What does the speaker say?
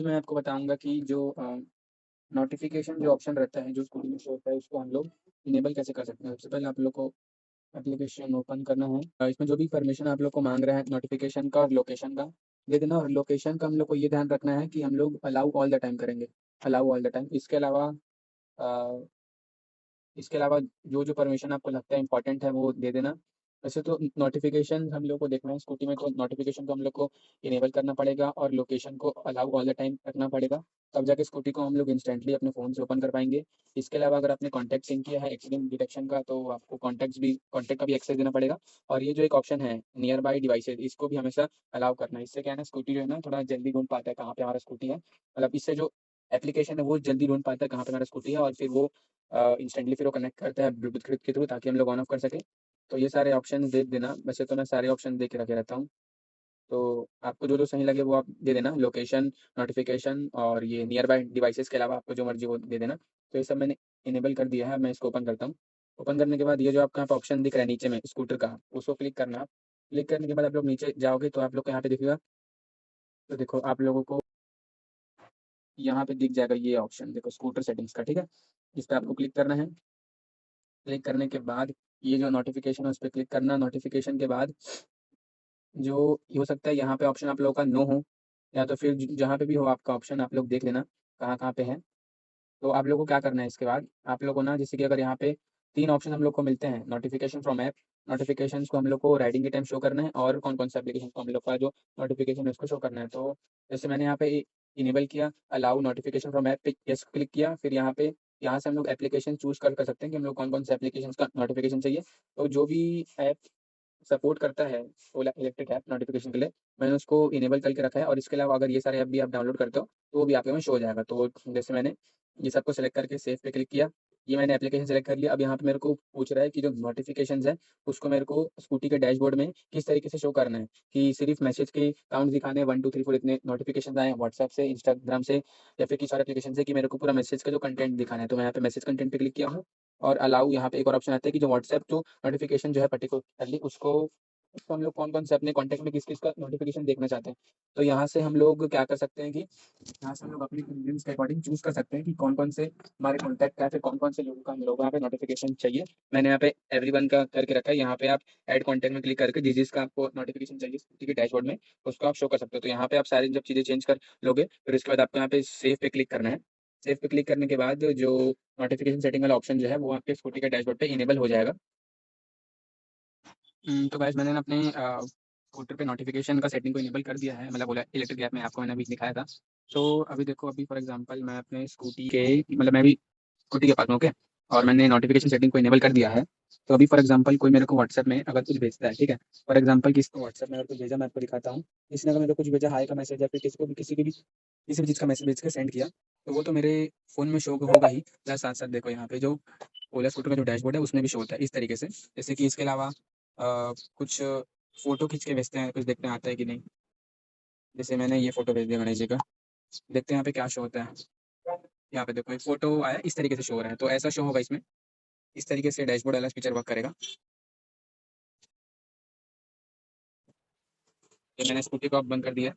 तो मैं आपको बताऊँगा कि जो नोटिफ़िकेशन जो ऑप्शन रहता है, जो स्कूटी में शो होता है, उसको हम लोग इनेबल कैसे कर सकते हैं। सबसे पहले आप लोग को एप्लीकेशन ओपन करना है। इसमें जो भी परमिशन आप लोग को माँग रहा है नोटिफ़िकेशन का और लोकेशन का, दे देना और लोकेशन का हम लोग को ये ध्यान रखना है कि हम लोग अलाउ ऑल द टाइम करेंगे, अलाउ ऑल द टाइम। अ, इसके अलावा जो-जो परमिशन आपको लगता है इम्पोर्टेंट है वो दे देना। वैसे तो नोटिफ़िकेशन हम लोग को देखना है स्कूटी में, तो नोटिफ़िकेशन को हम लोग को इनेबल करना पड़ेगा और लोकेशन को अलाउ ऑल द टाइम रखना पड़ेगा। तब जाके स्कूटी को हम लोग इंस्टेंटली अपने फ़ोन से ओपन कर पाएँगे। इसके अलावा अगर आपने कॉन्टैक्ट सिंक किया है एक्सीडेंट डिटेक्शन का, तो आपको कॉन्टैक्ट का भी एक्सेस देना पड़ेगा। और ये जो एक ऑप्शन है नियर बाय डिवाइसेज़, इसको भी हमेशा अलाउ करना है। इससे क्या है ना, स्कूटी जो है ना थोड़ा जल्दी ढूँढ पाता है कहाँ पे हमारा स्कूटी है। मतलब इससे जो एप्लीकेशन है वो जल्दी ढूँढ पाता है कहाँ पे हमारा स्कूटी है, और फिर वो इंस्टेंटली फिर वो कनेक्ट करता है ब्लूटूथ के थ्रू, ताकि हम लोग ऑन ऑफ कर सकें। तो ये सारे ऑप्शन दे देना। वैसे तो मैं सारे ऑप्शन दे के रखे रहता हूँ। तो आपको जो-जो सही लगे वो आप दे देना। लोकेशन, नोटिफ़िकेशन और ये नियर बाय डिवाइसेज़ के अलावा आपको जो मर्ज़ी वो दे देना। तो ये सब मैंने इनेबल कर दिया है। मैं इसको ओपन करता हूँ। ओपन करने के बाद ये जो आपका यहाँ पे ऑप्शन दिख रहा है नीचे में स्कूटर का, उसको क्लिक करना है आप। क्लिक करने के बाद आप लोग नीचे जाओगे तो आप लोग को यहाँ पे दिखेगा। तो देखो आप लोगों को यहाँ पे दिख जाएगा ये ऑप्शन, देखो स्कूटर सेटिंग्स का, ठीक है? इस पे आपको क्लिक करना है। क्लिक करने के बाद ये जो नोटिफ़िकेशन है उस पे क्लिक करना। नोटिफ़िकेशन के बाद जो ये हो सकता है यहाँ पे ऑप्शन आप लोगों का नो हो, या तो फिर ज जहाँ पे भी हो आपका ऑप्शन आप लोग देख लेना, कहाँ-कहाँ पे है। तो आप लोगों को क्या करना है इसके बाद, आप लोगों को ना जैसे कि अगर यहाँ पे 3 ऑप्शन हम लोग को मिलते हैं, नोटिफ़िकेशन फ्रॉम ऐप, नोटिफ़िकेशंस को हम लोग को राइडिंग के टाइम शो करना है, और कौन-कौन से एप्लीकेशन को हम लोग का जो नोटिफ़िकेशन है उसको शो करना है। तो जैसे मैंने यहाँ पे इनेबल किया, अलाउ नोटिफ़िकेशन फ्रॉम ऐप पे येस क्लिक किया, फिर यहाँ से हम लोग एप्लीकेशन चूज़ कर सकते हैं कि हम लोग कौन-कौन से एप्लीकेशंस का नोटिफ़िकेशन चाहिए। तो जो भी ऐप सपोर्ट करता है ओला इलेक्ट्रिक ऐप नोटिफ़िकेशन के लिए, मैंने उसको इनेबल करके रखा है, और इसके अलावा अगर ये सारे ऐप भी आप डाउनलोड करते हो, तो वो भी आपके में शो हो जाएगा। तो जैसे मैंने ये सबको सेलेक्ट करके सेव पे क्लिक किया, ये मैंने एप्लीकेशन सेलेक्ट कर लिया। अब यहाँ पे मेरे को पूछ रहा है कि जो नोटिफ़िकेशंस है, उसको मेरे को स्कूटी के डैशबोर्ड में किस तरीके से शो करना है, कि सिर्फ़ मैसेज के काउंट दिखाने हैं 1, 2, 3, 4 इतने नोटिफ़िकेशंस आए हैं व्हाट्सएप से, इंस्टाग्राम से, या फिर किसी और एप्लीकेशन से, कि मेरे को पूरा मैसेज का जो कंटेंट दिखाना है। तो मैं यहाँ पे मैसेज कंटेंट पे क्लिक किया हूँ, और अलाउ यहाँ पे एक और ऑप्शन आता है कि जो व्हाट्सएप जो नोटिफ़िकेशन जो है पर्टिकुलरली उसको हम लोग कौन-कौन से अपने कॉन्टैक्ट में किस-किस का नोटिफ़िकेशन देखना चाहते हैं। तो यहाँ से हम लोग क्या कर सकते हैं कि यहाँ से हम लोग अपनी कन्वीनियंस के अकॉर्डिंग चूज़ कर सकते हैं कि कौन-कौन से हमारे कॉन्टैक्ट है, फिर कौन-कौन से लोगों का हम लोग को यहाँ पे नोटिफ़िकेशन चाहिए। मैंने यहाँ पे एवरीवन का करके रखा है। यहाँ पे आप ऐड कॉन्टैक्ट में क्लिक करके जिस-जिसका आपको नोटिफ़िकेशन चाहिए स्कूटी के डैशबोर्ड में, उसको आप शो कर सकते हो। तो यहाँ पे आप सारी जब चीज़ें चेंज कर लोगे, फिर उसके बाद आपको यहाँ पे सेव पे क्लिक करना है। सेव पे क्लिक करने के बाद जो नोटिफ़िकेशन सेटिंग वाला ऑप्शन जो है, वो आपके स्कूटी के डैशबोर्ड पे इनेबल हो जाएगा। तो गाइस मैंने ना अपने स्कूटर पे नोटिफ़िकेशन का सेटिंग को इनेबल कर दिया है, मतलब ओला इलेक्ट्रिक ऐप में आपको मैंने अभी दिखाया था। तो अभी देखो, अभी फॉर एग्ज़ाम्पल मैं अपने स्कूटी के मतलब मैं अभी स्कूटी के पास हूँ, ओके? और मैंने नोटिफ़िकेशन सेटिंग को इनेबल कर दिया है। तो अभी फॉर एग्ज़ाम्पल कोई मेरे को व्हाट्सएप में अगर कुछ भेजता है, ठीक है? फॉर एग्ज़ाम्पल किसी को व्हाट्सएप में अगर कुछ भेजा, मैं आपको दिखाता हूँ। किसी ने अगर मेरे को कुछ भेजा हाय का मैसेज, या फिर किसी भी चीज़ का मैसेज भेज के सेंड किया, तो वो तो मेरे फ़ोन में शो होगा ही, प्लस साथ-साथ देखो यहाँ पे जो ओला स्कूटर का जो डैशबोर्ड है उसमें भी शो होता है इस तरीके से। जैसे कि इसके अलावा कुछ फ़ोटो खींच के भेजते हैं, कुछ देखते हैं आता है कि नहीं। जैसे मैंने ये फ़ोटो भेज दिया गणेश जी का, देखते हैं यहाँ पे क्या शो होता है। यहाँ पे देखो एक फ़ोटो आया, इस तरीके से शो हो रहा है, तो ऐसा शो होगा इसमें। इस तरीके से डैशबोर्ड वाला फीचर वर्क करेगा। ये मैंने स्कूटी को अब बंद कर दिया है।